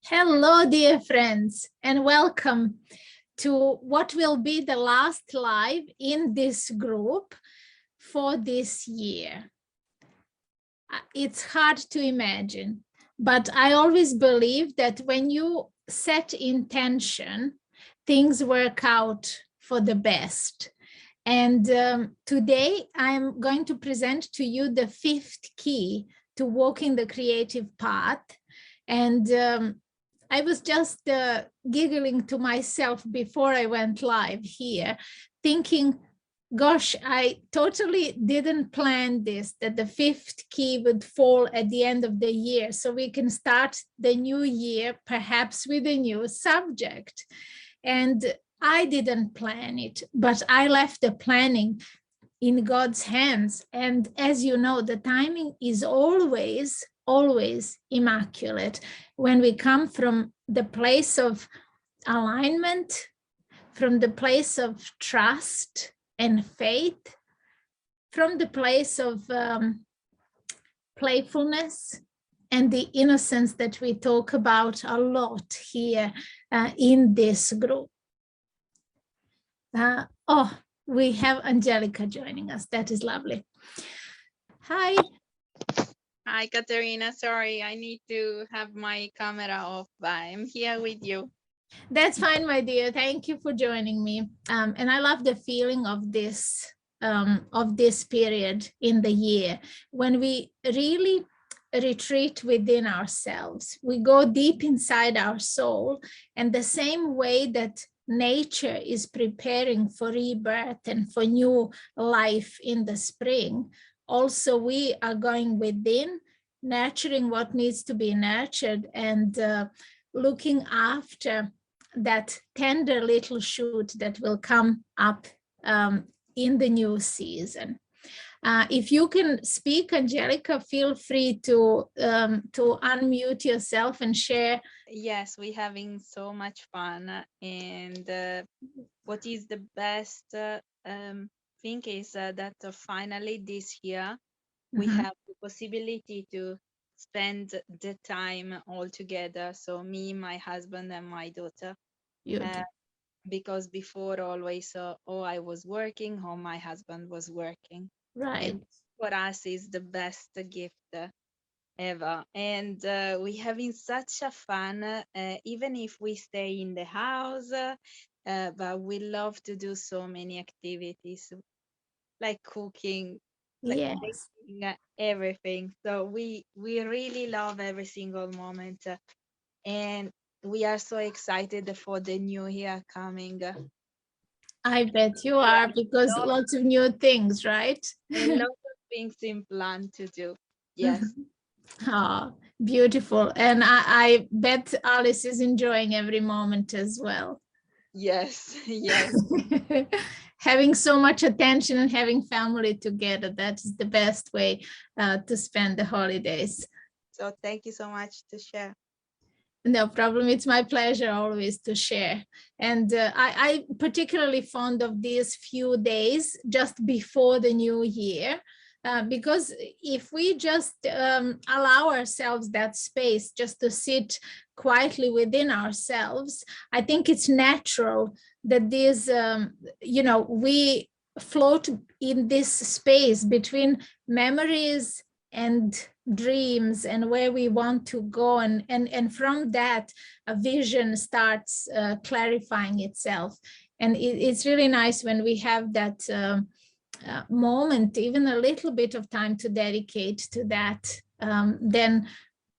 Hello, dear friends, and welcome to what will be the last live in this group for this year. It's hard to imagine, but I always believe that when you set intention, things work out for the best. And today I'm going to present to you the fifth key to walking the creative path. And I was just giggling to myself before I went live here, thinking, gosh, I totally didn't plan this, that the fifth key would fall at the end of the year. So we can start the new year, perhaps with a new subject. And I didn't plan it, but I left the planning in God's hands. And as you know, the timing is always immaculate. When we come from the place of alignment, from the place of trust and faith, from the place of playfulness and the innocence that we talk about a lot here in this group. We have Angelica joining us. That is lovely. Hi. Hi, Katerina. Sorry, I need to have my camera off, but I'm here with you. That's fine, my dear. Thank you for joining me. And I love the feeling of this period in the year when we really retreat within ourselves. We go deep inside our soul, and the same way that nature is preparing for rebirth and for new life in the spring, also we are going within, nurturing what needs to be nurtured and looking after that tender little shoot that will come up in the new season. If you can speak, Angelica, feel free to unmute yourself and share. Yes, we're having so much fun. And what is the best thing is that finally this year we have the possibility to spend the time all together. So me, my husband, and my daughter. Because before always, I was working, or my husband was working. Right. And for us is the best gift ever. And we're having such a fun, even if we stay in the house, but we love to do so many activities, like cooking, like baking, everything. So we really love every single moment. And we are so excited for the new year coming. I bet you are, because lots of new things, right? And lots of things in plan to do. Yes. Oh, beautiful. And I bet Alice is enjoying every moment as well. Yes, yes. Having so much attention and having family together, that is the best way to spend the holidays. So thank you so much to share. No problem. It's my pleasure always to share. And I'm particularly fond of these few days just before the new year, because if we just allow ourselves that space just to sit quietly within ourselves, I think it's natural that these, we float in this space between memories and dreams and where we want to go, and from that a vision starts clarifying itself. And it's really nice when we have that moment, even a little bit of time to dedicate to that, then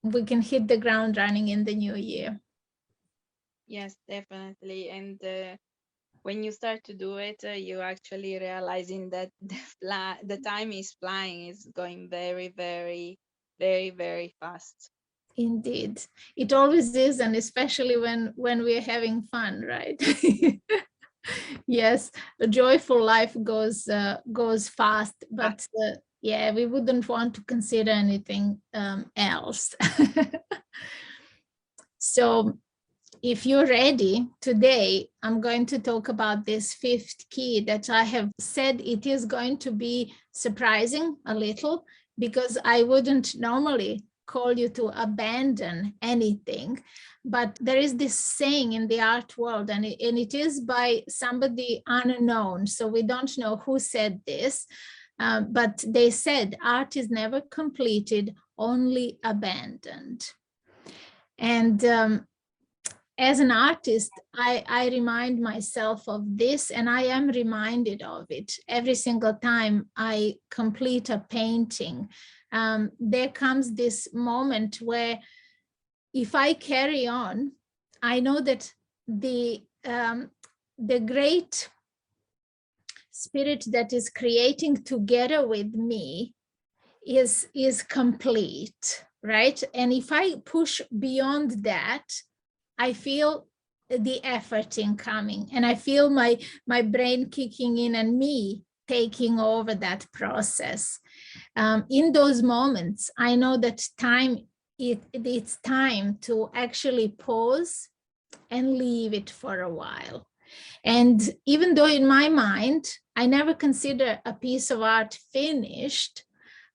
we can hit the ground running in the new year. Yes, definitely. And when you start to do it, you actually realizing that the time is flying, is going very, very, very, very fast. Indeed, it always is, and especially when we're having fun, right? Yes, a joyful life goes fast, but yeah, we wouldn't want to consider anything else. So if you're ready, today I'm going to talk about this fifth key that I have said it is going to be surprising a little, because I wouldn't normally call you to abandon anything, but there is this saying in the art world, and it is by somebody unknown, so we don't know who said this, but they said art is never completed, only abandoned. And as an artist, I remind myself of this, and I am reminded of it every single time I complete a painting. There comes this moment where if I carry on, I know that the great spirit that is creating together with me is complete, right? And if I push beyond that, I feel the effort incoming, and I feel my brain kicking in and me taking over that process. In those moments, I know that it's time to actually pause and leave it for a while. And even though in my mind, I never consider a piece of art finished,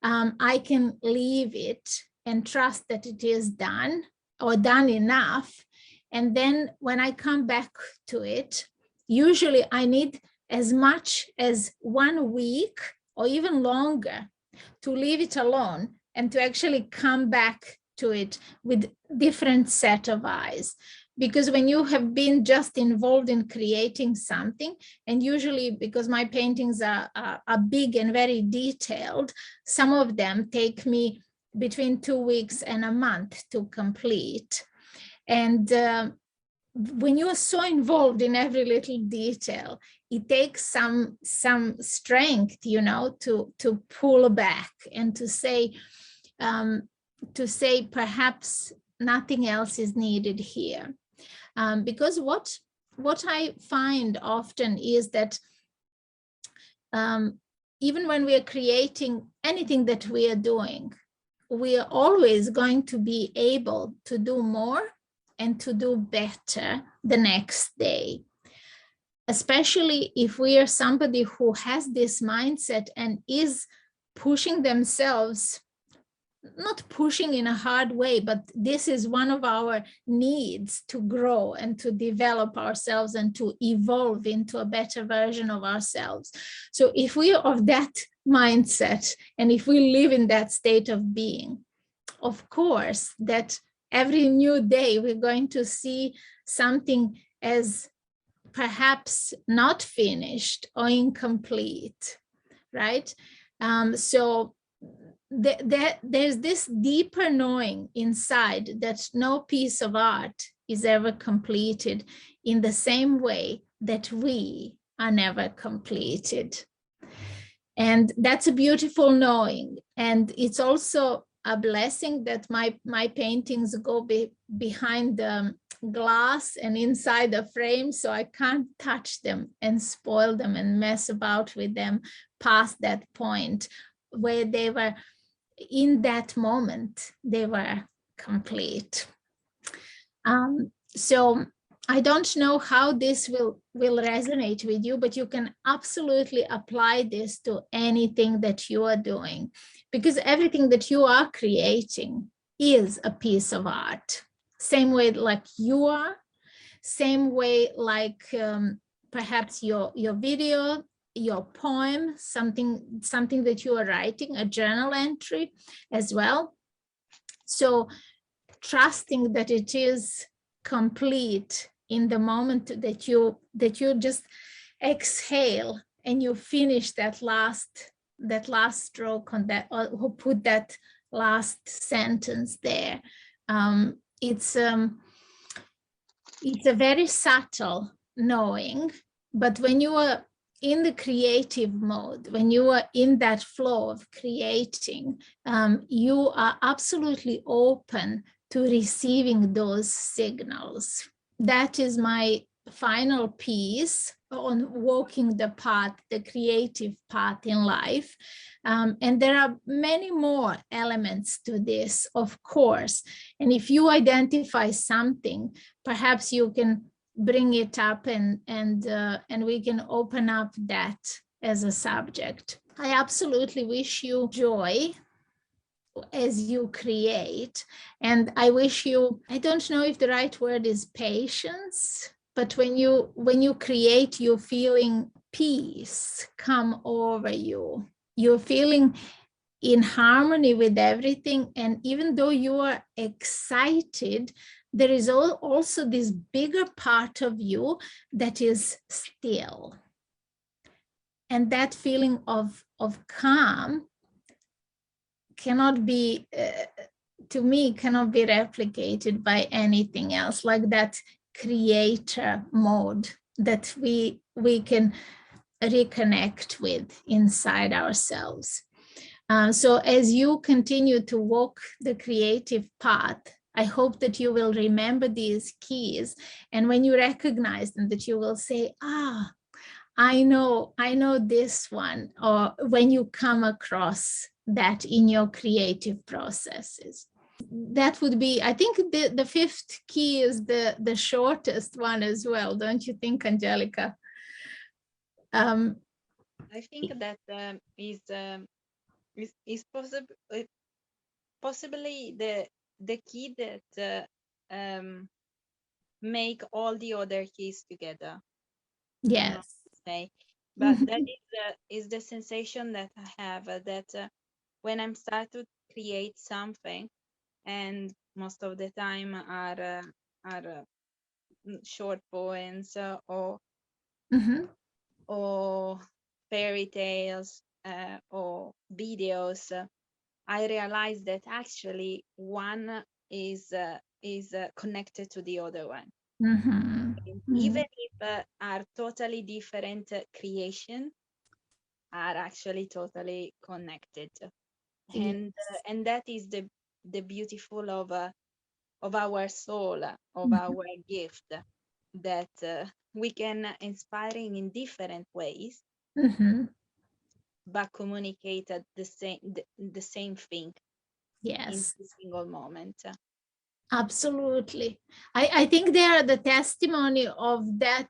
I can leave it and trust that it is done or done enough. And then when I come back to it, usually I need as much as 1 week or even longer to leave it alone and to actually come back to it with different set of eyes. Because when you have been just involved in creating something, and usually because my paintings are big and very detailed, some of them take me between 2 weeks and a month to complete. And when you are so involved in every little detail, it takes some strength, you know, to pull back and to say perhaps nothing else is needed here. Because what I find often is that even when we are creating anything that we are doing, we are always going to be able to do more and to do better the next day. Especially if we are somebody who has this mindset and is pushing themselves, not pushing in a hard way, but this is one of our needs to grow and to develop ourselves and to evolve into a better version of ourselves. So if we are of that mindset, and if we live in that state of being, of course, that every new day we're going to see something as perhaps not finished or incomplete, right? So there's this deeper knowing inside that no piece of art is ever completed, in the same way that we are never completed. And that's a beautiful knowing. And it's also a blessing that my paintings go behind the glass and inside the frame, so I can't touch them and spoil them and mess about with them past that point where they were, in that moment, they were complete. So I don't know how this will resonate with you, but you can absolutely apply this to anything that you are doing, because everything that you are creating is a piece of art. Same way like you are, same way like perhaps your video, your poem, something that you are writing, a journal entry as well. So trusting that it is complete in the moment that you just exhale and you finish that last stroke on that, or who put that last sentence there. It's a very subtle knowing, but when you are in the creative mode, when you are in that flow of creating, you are absolutely open to receiving those signals. That is my final piece on walking the path, the creative path in life. And there are many more elements to this, of course. And if you identify something, perhaps you can bring it up and we can open up that as a subject. I absolutely wish you joy as you create. And I wish you, I don't know if the right word is patience, but when you create, you're feeling peace come over you. You're feeling in harmony with everything. And even though you are excited, there is also this bigger part of you that is still. And that feeling of calm cannot be, to me, cannot be replicated by anything else, like that creator mode that we can reconnect with inside ourselves. So as you continue to walk the creative path, I hope that you will remember these keys. And when you recognize them, that you will say, I know this one, or when you come across that in your creative processes. That would be, I think the fifth key is the shortest one as well, don't you think, Angelica? I think that is possibly the key that make all the other keys together. Yes. Say, but that is the sensation that I have, that when I'm start to create something, and most of the time are short poems or fairy tales or videos, I realize that actually one is connected to the other one. Even if are totally different creation, are actually totally connected. And that is the beautiful of our soul, of our gift, that we can inspiring in different ways, but communicate at the same thing. Yes. In every single moment. Absolutely. I think they are the testimony of that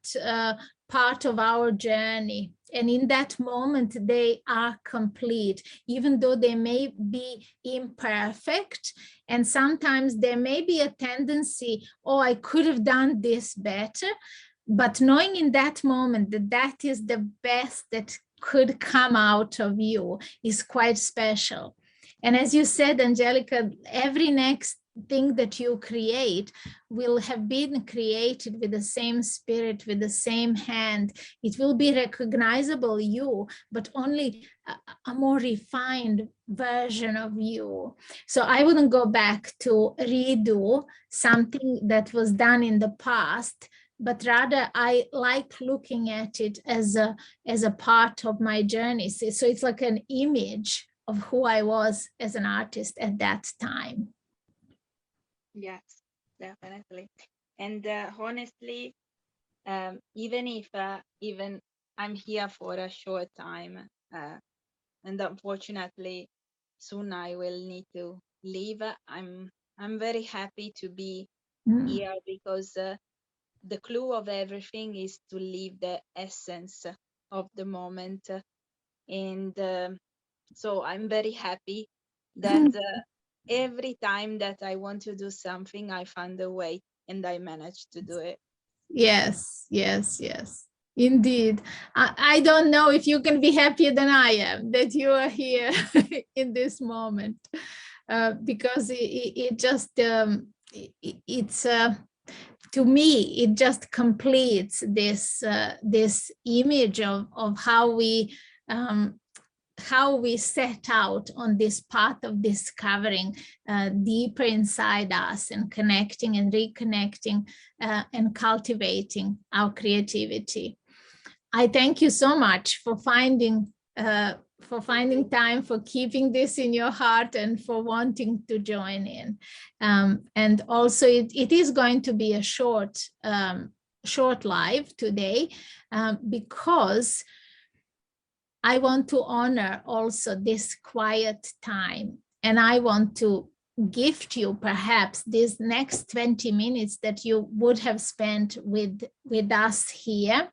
part of our journey. And in that moment, they are complete, even though they may be imperfect. And sometimes there may be a tendency, oh, I could have done this better. But knowing in that moment that that is the best that could come out of you is quite special. And as you said, Angelica, every next thing that you create will have been created with the same spirit, with the same hand. It will be recognizable you, but only a more refined version of you. So I wouldn't go back to redo something that was done in the past, but rather I like looking at it as a part of my journey. So it's like an image of who I was as an artist at that time. Yes, definitely. And honestly, even if even I'm here for a short time, and unfortunately soon I will need to leave, I'm very happy to be here, because the clue of everything is to leave the essence of the moment. And so I'm very happy that every time that I want to do something, I find a way and I manage to do it. Yes, yes, yes, indeed. I don't know if you can be happier than I am that you are here in this moment, because it just, it's, to me, it just completes this this image of how we set out on this path of discovering deeper inside us and connecting and reconnecting and cultivating our creativity. I thank you so much for finding time, for keeping this in your heart, and for wanting to join in. And also it is going to be a short live today, because I want to honor also this quiet time, and I want to gift you perhaps these next 20 minutes that you would have spent with us here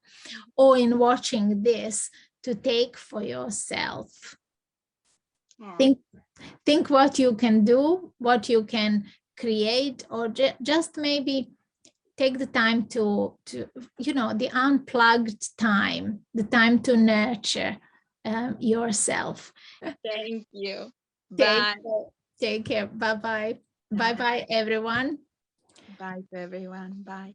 or in watching this, to take for yourself. Aw. Think what you can do, what you can create, or just maybe take the time to the unplugged time, the time to nurture yourself. Thank you. Take Bye. take care. Bye bye. Bye bye, everyone. Bye to everyone. Bye.